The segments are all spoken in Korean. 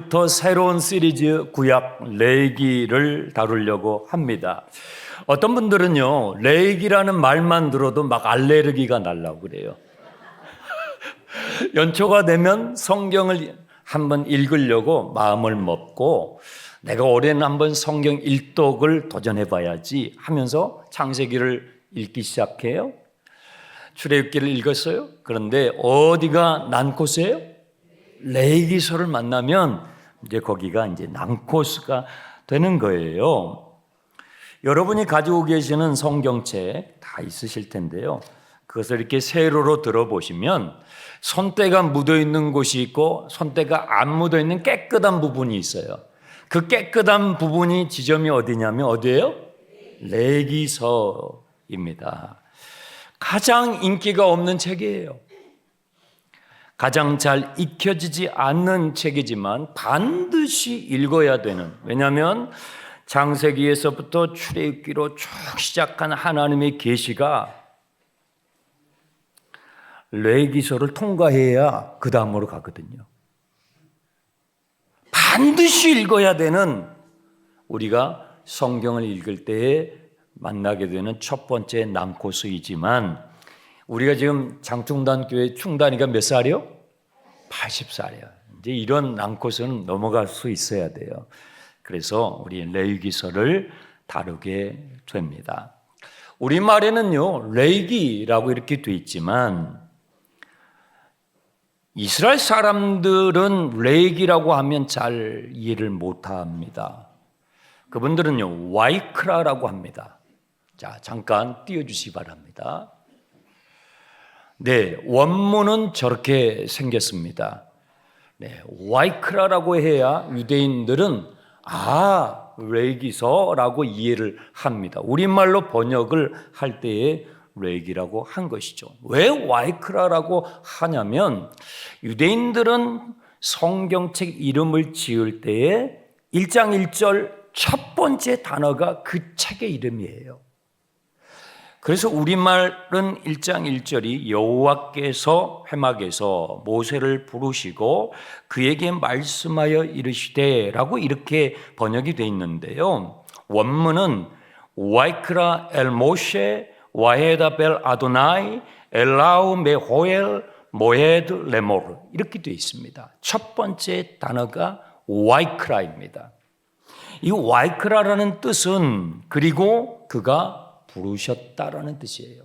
오늘부터 새로운 시리즈 구약 레위기를 다루려고 합니다. 어떤 분들은요, 레위기라는 말만 들어도 막 알레르기가 날라고 그래요. 연초가 되면 성경을 한번 읽으려고 마음을 먹고 내가 올해는 한번 성경 일독을 도전해 봐야지 하면서 창세기를 읽기 시작해요. 출애굽기를 읽었어요. 그런데 어디가 난코스예요? 레위기서를 만나면 이제 거기가 이제 난코스가 되는 거예요. 여러분이 가지고 계시는 성경책 다 있으실 텐데요. 그것을 이렇게 세로로 들어보시면 손때가 묻어 있는 곳이 있고 손때가 안 묻어 있는 깨끗한 부분이 있어요. 그 깨끗한 부분이 지점이 어디냐면 어디예요? 레위기서입니다. 가장 인기가 없는 책이에요. 가장 잘 익혀지지 않는 책이지만 반드시 읽어야 되는, 왜냐하면 창세기에서부터 출애굽기로 쭉 시작한 하나님의 계시가 레위기서를 통과해야 그 다음으로 가거든요. 반드시 읽어야 되는, 우리가 성경을 읽을 때에 만나게 되는 첫 번째 난코스이지만, 우리가 지금 장충단교회 충단이가 몇 살이요? 80살이요. 이제 이런 난코스는 넘어갈 수 있어야 돼요. 그래서 우리 레위기서를 다루게 됩니다. 우리말에는요, 레위기라고 이렇게 돼 있지만 이스라엘 사람들은 레위기라고 하면 잘 이해를 못합니다. 그분들은요, 와이크라라고 합니다. 자, 잠깐 띄워주시기 바랍니다. 네, 원문은 저렇게 생겼습니다. 네, 와이크라라고 해야 유대인들은 레위기서라고 이해를 합니다. 우리말로 번역을 할 때에 레위기라고 한 것이죠. 왜 와이크라라고 하냐면 유대인들은 성경책 이름을 지을 때에 1장 1절 첫 번째 단어가 그 책의 이름이에요. 그래서 우리말은 1장 1절이 여호와께서 회막에서 모세를 부르시고 그에게 말씀하여 이르시되 라고 이렇게 번역이 되어 있는데요. 원문은 와이크라 엘 모셰 와헤다 벨 아도나이 엘라우 메호엘 모헤드 레모르 이렇게 되어 있습니다. 첫 번째 단어가 와이크라입니다. 이 와이크라라는 뜻은 그리고 그가 부르셨다라는 뜻이에요.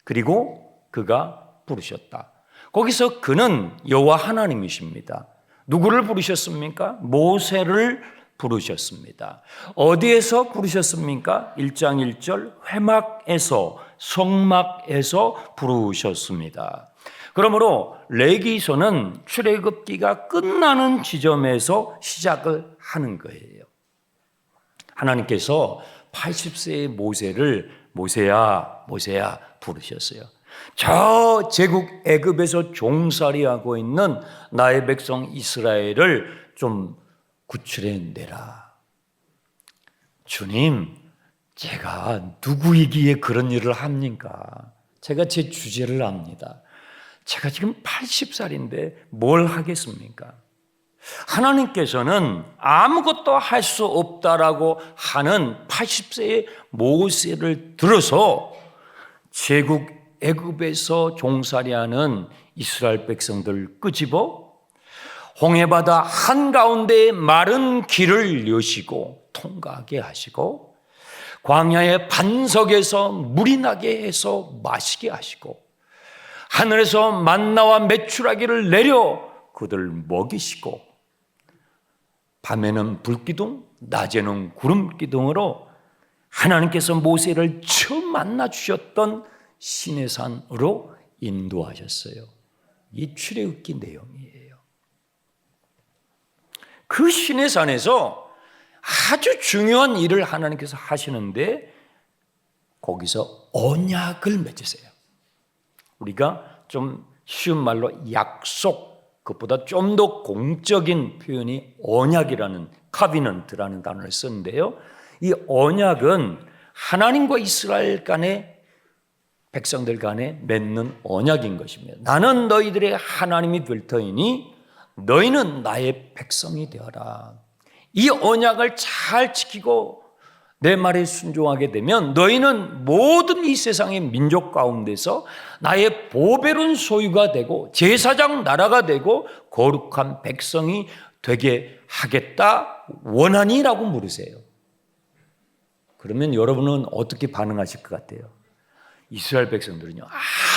그리고 그가 부르셨다. 거기서 그는 여호와 하나님이십니다. 누구를 부르셨습니까? 모세를 부르셨습니다. 어디에서 부르셨습니까? 1장 1절 회막에서, 성막에서 부르셨습니다. 그러므로 레위기서는 출애굽기가 끝나는 지점에서 시작을 하는 거예요. 하나님께서 80세의 모세를 모세야 부르셨어요. 저 제국 애굽에서 종살이하고 있는 나의 백성 이스라엘을 좀 구출해내라. 주님, 제가 누구이기에 그런 일을 합니까? 제가 제 주제를 압니다. 제가 지금 80살인데 뭘 하겠습니까? 하나님께서는 아무것도 할 수 없다라고 하는 80세의 모세를 들어서 제국 애굽에서 종살이하는 이스라엘 백성들을 끄집어 홍해바다 한가운데에 마른 길을 여시고 통과하게 하시고 광야의 반석에서 물이 나게 해서 마시게 하시고 하늘에서 만나와 메추라기를 내려 그들을 먹이시고 밤에는 불기둥, 낮에는 구름기둥으로 하나님께서 모세를 처음 만나 주셨던 시내산으로 인도하셨어요. 이 출애굽기 내용이에요. 그 시내산에서 아주 중요한 일을 하나님께서 하시는데 거기서 언약을 맺으세요. 우리가 좀 쉬운 말로 약속, 그것보다 좀 더 공적인 표현이 언약이라는, 카비넌트라는 단어를 쓰는데요. 이 언약은 하나님과 이스라엘 간의, 백성들 간에 맺는 언약인 것입니다. 나는 너희들의 하나님이 될 터이니 너희는 나의 백성이 되어라. 이 언약을 잘 지키고 내 말에 순종하게 되면 너희는 모든 이 세상의 민족 가운데서 나의 보배로운 소유가 되고 제사장 나라가 되고 거룩한 백성이 되게 하겠다 원하니라고 물으세요. 그러면 여러분은 어떻게 반응하실 것 같아요? 이스라엘 백성들은요,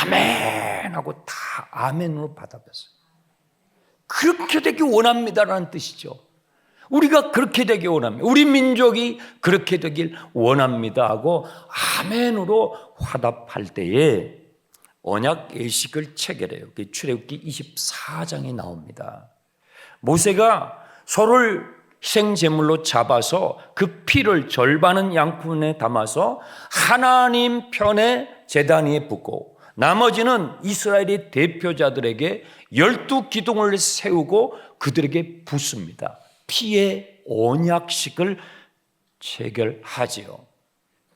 아멘 하고 다 아멘으로 받아들였어요. 그렇게 되기 원합니다라는 뜻이죠. 우리가 그렇게 되기 원합니다. 우리 민족이 그렇게 되길 원합니다 하고 아멘으로 화답할 때에 언약 예식을 체결해요. 출애굽기 24장에 나옵니다. 모세가 소를 희생제물로 잡아서 그 피를 절반은 양푼에 담아서 하나님 편에 제단 위에 붓고 나머지는 이스라엘의 대표자들에게 12기둥을 세우고 그들에게 붓습니다. 피의 언약식을 체결하지요.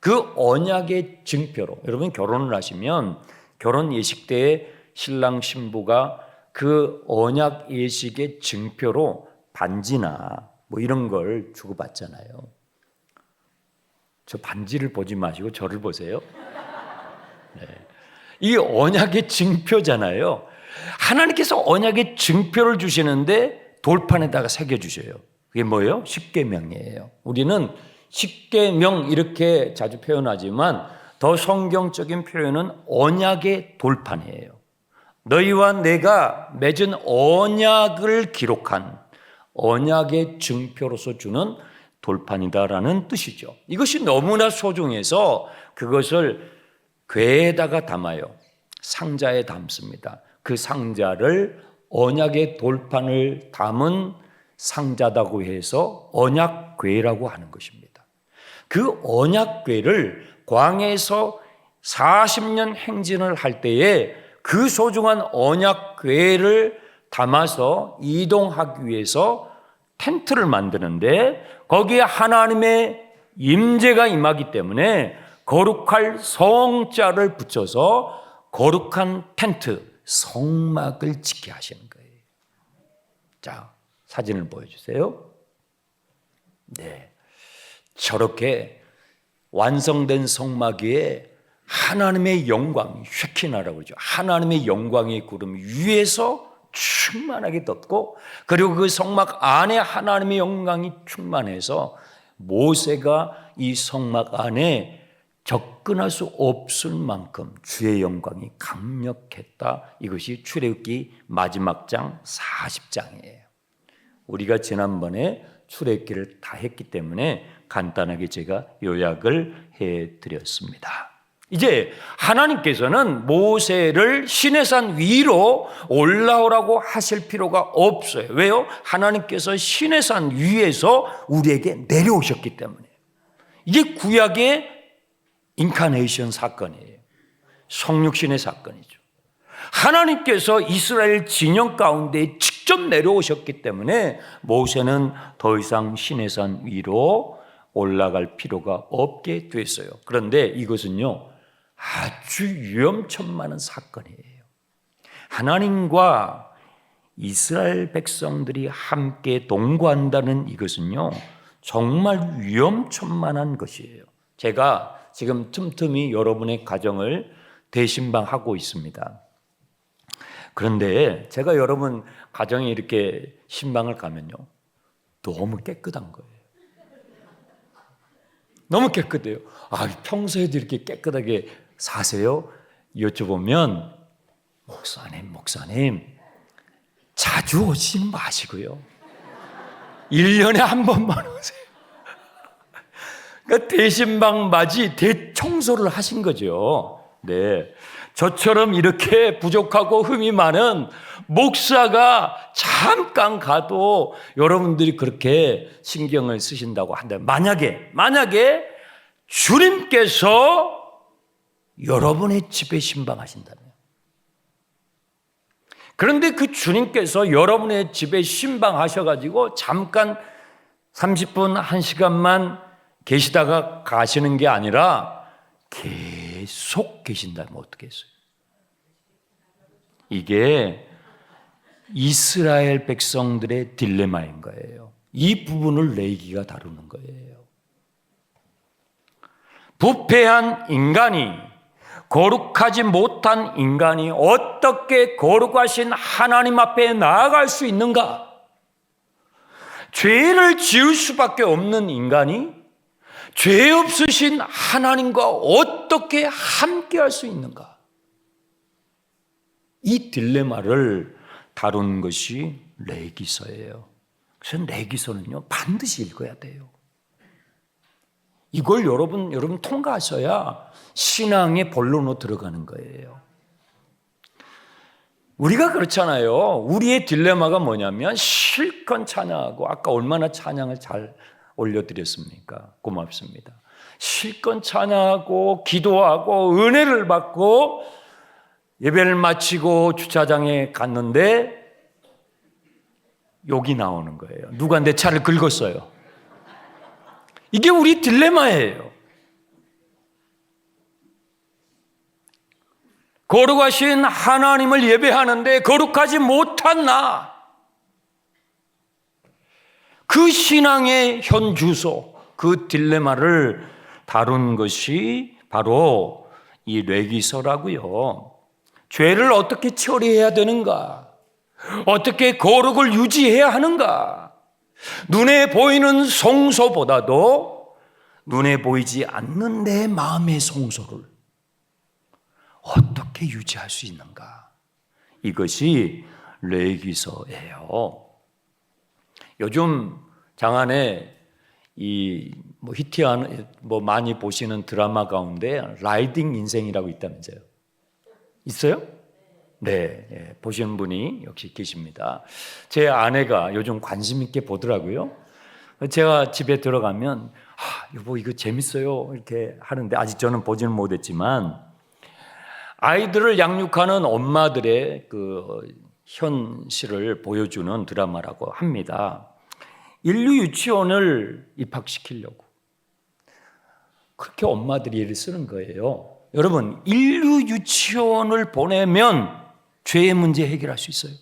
그 언약의 증표로, 여러분 결혼을 하시면 결혼 예식 때에 신랑 신부가 그 언약 예식의 증표로 반지나 뭐 이런 걸 주고받잖아요. 저 반지를 보지 마시고 저를 보세요. 네. 이 언약의 증표잖아요. 하나님께서 언약의 증표를 주시는데 돌판에다가 새겨주셔요. 그게 뭐예요? 십계명이에요. 우리는 십계명 이렇게 자주 표현하지만 더 성경적인 표현은 언약의 돌판이에요. 너희와 내가 맺은 언약을 기록한 언약의 증표로서 주는 돌판이다라는 뜻이죠. 이것이 너무나 소중해서 그것을 궤에다가 담아요. 상자에 담습니다. 그 상자를 언약의 돌판을 담은 상자다고 해서 언약궤라고 하는 것입니다. 그 언약궤를 광야에서 40년 행진을 할 때에 그 소중한 언약궤를 담아서 이동하기 위해서 텐트를 만드는데 거기에 하나님의 임재가 임하기 때문에 거룩할 성자를 붙여서 거룩한 텐트, 성막을 짓게 하시는 거예요. 자, 사진을 보여주세요. 네, 저렇게 완성된 성막 위에 하나님의 영광이 쉐키나라고 그러죠. 하나님의 영광의 구름 위에서 충만하게 떴고 그리고 그 성막 안에 하나님의 영광이 충만해서 모세가 이 성막 안에 접근할 수 없을 만큼 주의 영광이 강력했다. 이것이 출애굽기 마지막 장 40장이에요. 우리가 지난번에 출애굽기를 다 했기 때문에 간단하게 제가 요약을 해드렸습니다. 이제 하나님께서는 모세를 시내산 위로 올라오라고 하실 필요가 없어요. 왜요? 하나님께서 시내산 위에서 우리에게 내려오셨기 때문에. 이게 구약의 인카네이션 사건이에요. 성육신의 사건이죠. 하나님께서 이스라엘 진영 가운데 직접 내려오셨기 때문에 모세는 더 이상 시내산 위로 올라갈 필요가 없게 됐어요. 그런데 이것은요, 아주 위험천만한 사건이에요. 하나님과 이스라엘 백성들이 함께 동거한다는 이것은요, 정말 위험천만한 것이에요. 제가 지금 틈틈이 여러분의 가정을 대신방하고 있습니다. 그런데 제가 여러분 가정에 이렇게 신방을 가면요, 너무 깨끗한 거예요. 너무 깨끗해요. 아, 평소에도 이렇게 깨끗하게 사세요? 여쭤보면 목사님 자주 오지 마시고요. 1년에 한 번만 오세요. 그러니까 대신방 맞이 대청소를 하신 거죠. 네, 저처럼 이렇게 부족하고 흠이 많은 목사가 잠깐 가도 여러분들이 그렇게 신경을 쓰신다고 한다면 만약에 주님께서 여러분의 집에 신방하신다면, 그런데 그 주님께서 여러분의 집에 신방하셔가지고 잠깐 30분, 1시간만 계시다가 가시는 게 아니라 계속 계신다면 어떻게 했어요? 이게 이스라엘 백성들의 딜레마인 거예요. 이 부분을 레위기가 다루는 거예요. 부패한 인간이, 거룩하지 못한 인간이 어떻게 거룩하신 하나님 앞에 나아갈 수 있는가? 죄를 지을 수밖에 없는 인간이 죄 없으신 하나님과 어떻게 함께할 수 있는가? 이 딜레마를 다룬 것이 레위기서예요. 그래서 레위기서는요, 반드시 읽어야 돼요. 이걸 여러분 통과하셔야 신앙의 본론으로 들어가는 거예요. 우리가 그렇잖아요. 우리의 딜레마가 뭐냐면 실컷 찬양하고, 아까 얼마나 찬양을 잘 올려드렸습니까? 고맙습니다. 실컷 찬양하고 기도하고 은혜를 받고 예배를 마치고 주차장에 갔는데 욕이 나오는 거예요. 누가 내 차를 긁었어요. 이게 우리 딜레마예요. 거룩하신 하나님을 예배하는데 거룩하지 못한 나, 그 신앙의 현주소, 그 딜레마를 다룬 것이 바로 이 레위기서라고요. 죄를 어떻게 처리해야 되는가? 어떻게 거룩을 유지해야 하는가? 눈에 보이는 성소보다도 눈에 보이지 않는 내 마음의 성소를 어떻게 유지할 수 있는가? 이것이 레위기서예요. 요즘 장안에 히트하는 많이 보시는 드라마 가운데 라이딩 인생이라고 있다면서요? 있어요? 네, 보시는 분이 역시 계십니다. 제 아내가 요즘 관심 있게 보더라고요. 제가 집에 들어가면 여보 이거 재밌어요 이렇게 하는데, 아직 저는 보지는 못했지만 아이들을 양육하는 엄마들의 그 현실을 보여주는 드라마라고 합니다. 인류 유치원을 입학시키려고 그렇게 엄마들이 애를 쓰는 거예요. 여러분, 인류 유치원을 보내면 죄의 문제 해결할 수 있어요?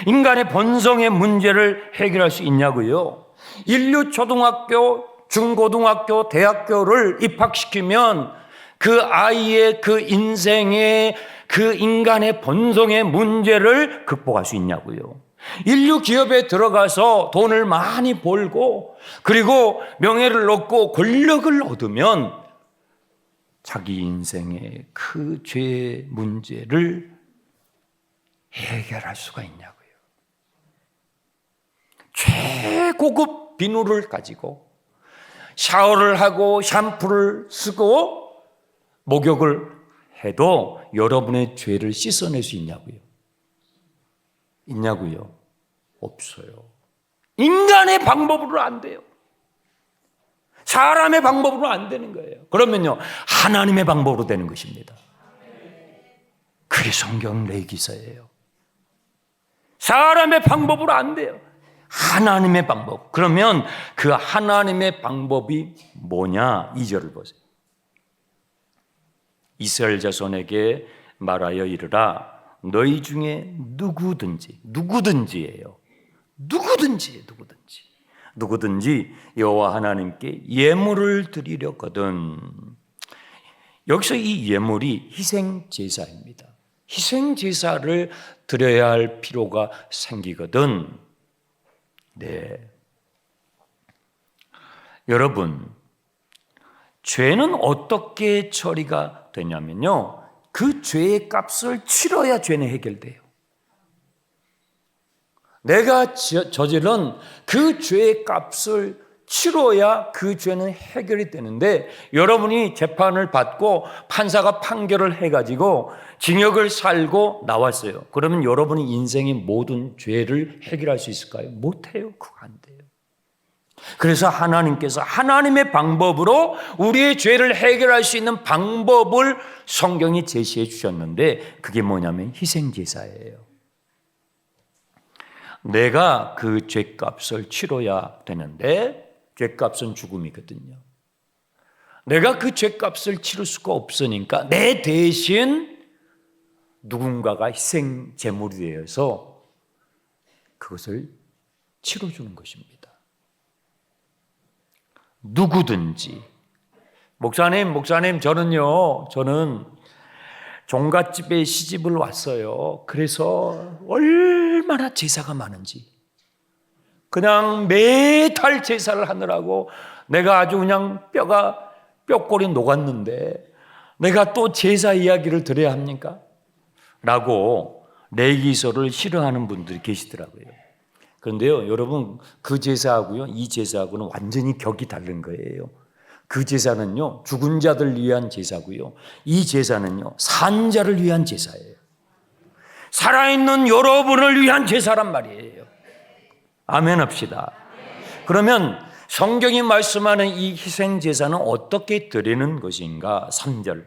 인간의 본성의 문제를 해결할 수 있냐고요? 인류 초등학교, 중고등학교, 대학교를 입학시키면 그 아이의 그 인생의 그 인간의 본성의 문제를 극복할 수 있냐고요? 인류 기업에 들어가서 돈을 많이 벌고 그리고 명예를 얻고 권력을 얻으면 자기 인생의 그 죄의 문제를 해결할 수가 있냐고요. 최고급 비누를 가지고 샤워를 하고 샴푸를 쓰고 목욕을 해도 여러분의 죄를 씻어낼 수 있냐고요? 있냐고요? 없어요. 인간의 방법으로 안 돼요. 사람의 방법으로 안 되는 거예요. 그러면요, 하나님의 방법으로 되는 것입니다. 그게 성경 레위기서예요. 사람의 방법으로 안 돼요. 하나님의 방법. 그러면 그 하나님의 방법이 뭐냐? 2절을 보세요. 이스라엘 자손에게 말하여 이르라. 너희 중에 누구든지예요. 누구든지 여호와 하나님께 예물을 드리려거든. 여기서 이 예물이 희생 제사입니다. 희생 제사를 드려야 할 필요가 생기거든. 네. 여러분, 죄는 어떻게 처리가 되냐면요, 그 죄의 값을 치러야 죄는 해결돼요. 내가 저지른 그 죄의 값을 치러야 그 죄는 해결이 되는데, 여러분이 재판을 받고 판사가 판결을 해가지고 징역을 살고 나왔어요. 그러면 여러분이 인생의 모든 죄를 해결할 수 있을까요? 못해요. 그거 안 돼요. 그래서 하나님께서 하나님의 방법으로 우리의 죄를 해결할 수 있는 방법을 성경이 제시해 주셨는데, 그게 뭐냐면 희생제사예요. 내가 그 죄값을 치러야 되는데, 죄값은 죽음이거든요. 내가 그 죄값을 치를 수가 없으니까 내 대신 누군가가 희생 제물이 되어서 그것을 치러주는 것입니다. 누구든지. 목사님, 저는 종갓집에 시집을 왔어요. 그래서 얼마나 제사가 많은지. 그냥 매달 제사를 하느라고 내가 아주 그냥 뼈골이 녹았는데 내가 또 제사 이야기를 들어야 합니까? 라고 내기서를 싫어하는 분들이 계시더라고요. 그런데요, 여러분, 그 제사하고요, 이 제사하고는 완전히 격이 다른 거예요. 그 제사는요, 죽은 자들 위한 제사고요, 이 제사는요, 산 자를 위한 제사예요. 살아있는 여러분을 위한 제사란 말이에요. 아멘 합시다. 그러면 성경이 말씀하는 이 희생 제사는 어떻게 드리는 것인가? 3절.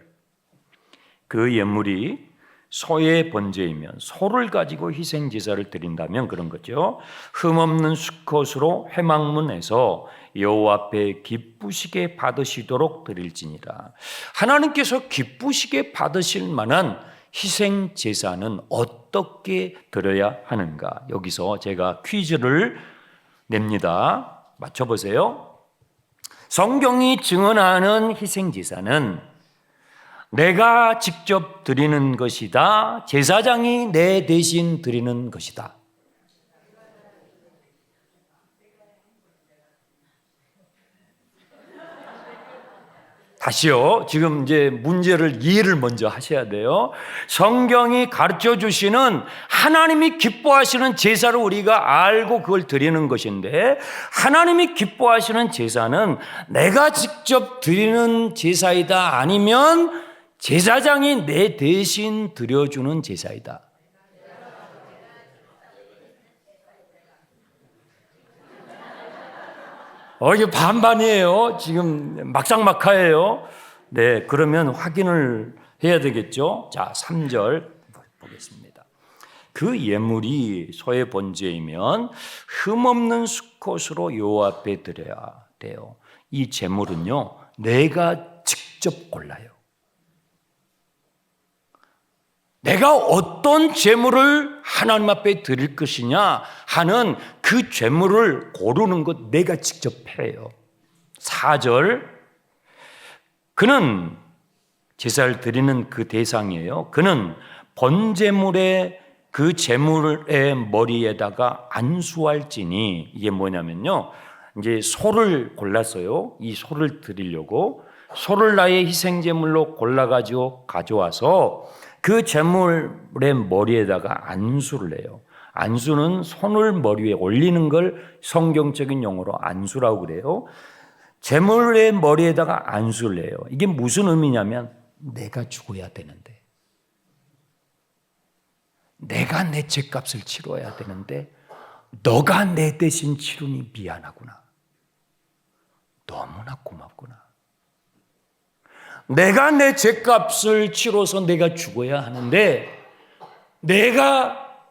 그 예물이 소의 번제이면 소를 가지고 희생 제사를 드린다면 그런 거죠. 흠없는 수컷으로 회막문에서 여호와 앞에 기쁘시게 받으시도록 드릴지니라. 하나님께서 기쁘시게 받으실 만한 희생 제사는 어떻게 드려야 하는가? 여기서 제가 퀴즈를 냅니다. 맞춰보세요. 성경이 증언하는 희생 제사는 내가 직접 드리는 것이다, 제사장이 내 대신 드리는 것이다. 다시요. 지금 이제 문제를 이해를 먼저 하셔야 돼요. 성경이 가르쳐 주시는 하나님이 기뻐하시는 제사를 우리가 알고 그걸 드리는 것인데, 하나님이 기뻐하시는 제사는 내가 직접 드리는 제사이다, 아니면 제사장이 내 대신 드려주는 제사이다. 이게 반반이에요. 지금 막상막하예요. 네, 그러면 확인을 해야 되겠죠. 자, 3절 보겠습니다. 그 예물이 소의 번제이면 흠없는 수컷으로 여호와 앞에 드려야 돼요. 이 제물은요, 내가 직접 골라요. 내가 어떤 제물을 하나님 앞에 드릴 것이냐 하는 그 제물을 고르는 것 내가 직접 해요. 4절. 그는 제사를 드리는 그 대상이에요. 그는 번제물의 그 제물의 머리에다가 안수할지니, 이게 뭐냐면요, 이제 소를 골랐어요. 이 소를 드리려고 소를 나의 희생제물로 골라가지고 가져와서 그 제물의 머리에다가 안수를 해요. 안수는 손을 머리 위에 올리는 걸 성경적인 용어로 안수라고 그래요. 제물의 머리에다가 안수를 해요. 이게 무슨 의미냐면 내가 죽어야 되는데, 내가 내 죄값을 치러야 되는데 너가 내 대신 치르니 미안하구나. 너무나 고맙구나. 내가 내 죄값을 치러서 내가 죽어야 하는데 내가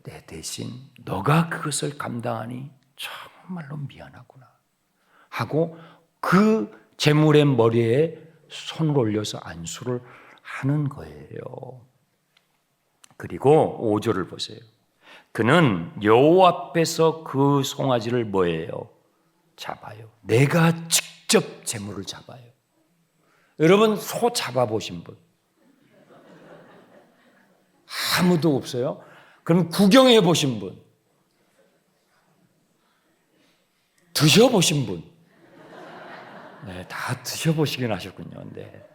내 대신 너가 그것을 감당하니 정말로 미안하구나 하고 그 제물의 머리에 손을 올려서 안수를 하는 거예요. 그리고 5절을 보세요. 그는 여호와 앞에서 그 송아지를 뭐예요? 잡아요. 내가 직접 제물을 잡아요. 여러분, 소 잡아보신 분? 아무도 없어요? 그럼 구경해 보신 분? 드셔보신 분? 네, 다 드셔보시긴 하셨군요. 네.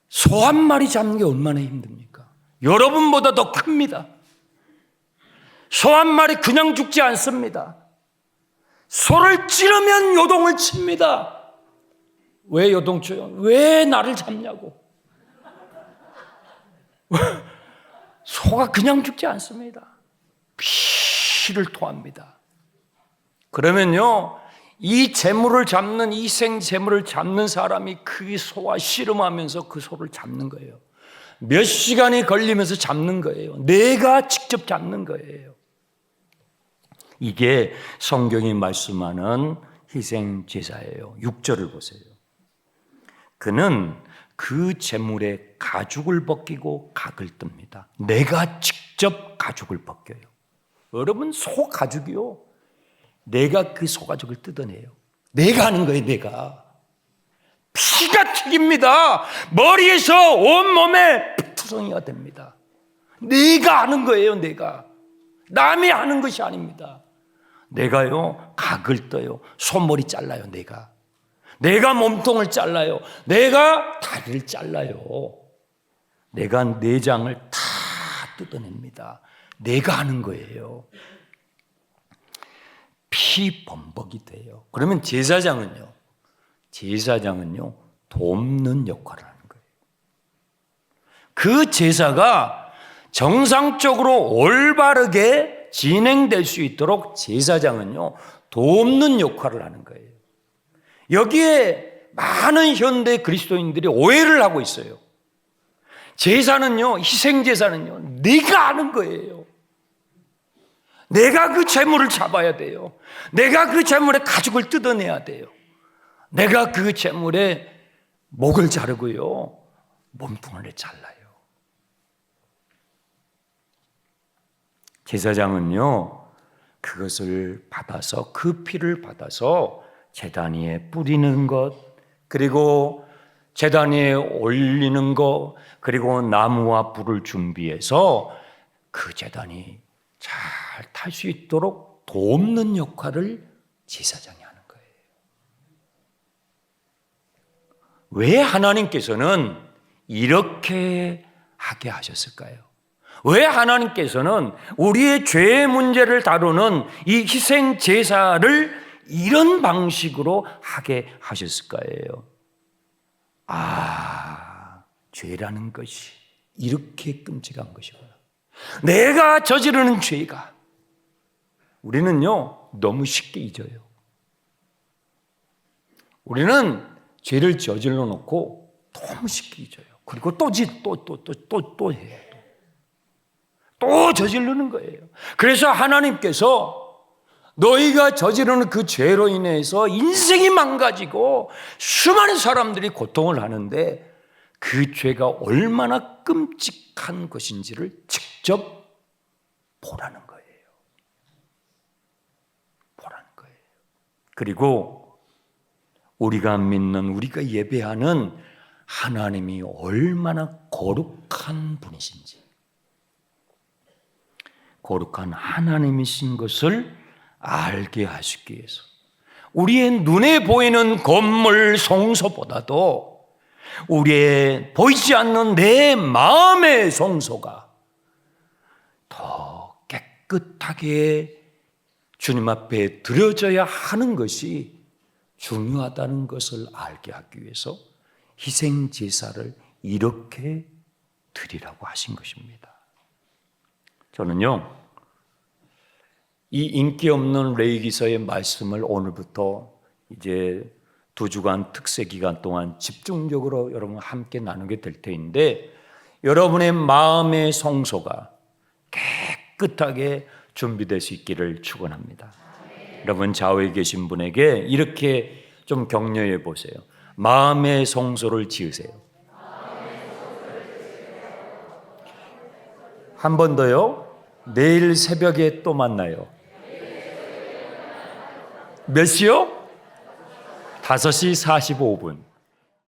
소 한 마리 잡는 게 얼마나 힘듭니까? 여러분보다 더 큽니다. 소 한 마리 그냥 죽지 않습니다. 소를 찌르면 요동을 칩니다. 왜 요동쳐요? 왜 나를 잡냐고. 소가 그냥 죽지 않습니다. 피를 토합니다. 그러면요, 이 제물을 잡는, 이 생제물을 잡는 사람이 그 소와 씨름하면서 그 소를 잡는 거예요. 몇 시간이 걸리면서 잡는 거예요. 내가 직접 잡는 거예요. 이게 성경이 말씀하는 희생제사예요. 6절을 보세요. 그는 그 제물에 가죽을 벗기고 각을 뜹니다. 내가 직접 가죽을 벗겨요. 여러분, 소가죽이요. 내가 그 소가죽을 뜯어내요. 내가 하는 거예요, 내가. 피가 튀깁니다. 머리에서 온몸에 피투성이가 됩니다. 내가 하는 거예요, 내가. 남이 하는 것이 아닙니다. 내가요, 각을 떠요. 손머리 잘라요, 내가. 내가 몸통을 잘라요. 내가 다리를 잘라요. 내가 내장을 다 뜯어냅니다. 내가 하는 거예요. 피범벅이 돼요. 그러면 제사장은요, 돕는 역할을 하는 거예요. 그 제사가 정상적으로 올바르게 진행될 수 있도록 제사장은요, 돕는 역할을 하는 거예요. 여기에 많은 현대 그리스도인들이 오해를 하고 있어요. 제사는요, 희생제사는요, 네가 하는 거예요. 내가 그 재물을 잡아야 돼요. 내가 그 재물의 가죽을 뜯어내야 돼요. 내가 그 재물의 목을 자르고요, 몸통을 잘라요. 제사장은요, 그것을 받아서, 그 피를 받아서 제단 위에 뿌리는 것, 그리고 제단 위에 올리는 것, 그리고 나무와 불을 준비해서 그 제단이 잘 탈 수 있도록 돕는 역할을 제사장이 하는 거예요. 왜 하나님께서는 이렇게 하게 하셨을까요? 왜 하나님께서는 우리의 죄의 문제를 다루는 이 희생 제사를 이런 방식으로 하게 하셨을까요? 죄라는 것이 이렇게 끔찍한 것이구나. 내가 저지르는 죄가, 우리는요, 너무 쉽게 잊어요. 우리는 죄를 저질러 놓고 너무 쉽게 잊어요. 그리고 또 해요. 또 저지르는 거예요. 그래서 하나님께서 너희가 저지르는 그 죄로 인해서 인생이 망가지고 수많은 사람들이 고통을 하는데 그 죄가 얼마나 끔찍한 것인지를 직접 보라는 거예요. 보라는 거예요. 그리고 우리가 믿는, 우리가 예배하는 하나님이 얼마나 거룩한 분이신지, 거룩한 하나님이신 것을 알게 하시기 위해서 우리의 눈에 보이는 건물 성소보다도 우리의 보이지 않는 내 마음의 성소가 더 깨끗하게 주님 앞에 드려져야 하는 것이 중요하다는 것을 알게 하기 위해서 희생 제사를 이렇게 드리라고 하신 것입니다. 저는요, 이 인기 없는 레위기서의 말씀을 오늘부터 이제 2주간 특세 기간 동안 집중적으로 여러분과 함께 나누게 될 터인데, 여러분의 마음의 성소가 깨끗하게 준비될 수 있기를 축원합니다. 여러분 좌우에 계신 분에게 이렇게 좀 격려해 보세요. 마음의 성소를 지으세요. 한 번 더요. 내일 새벽에 또 만나요. 몇 시요? 5시 45분.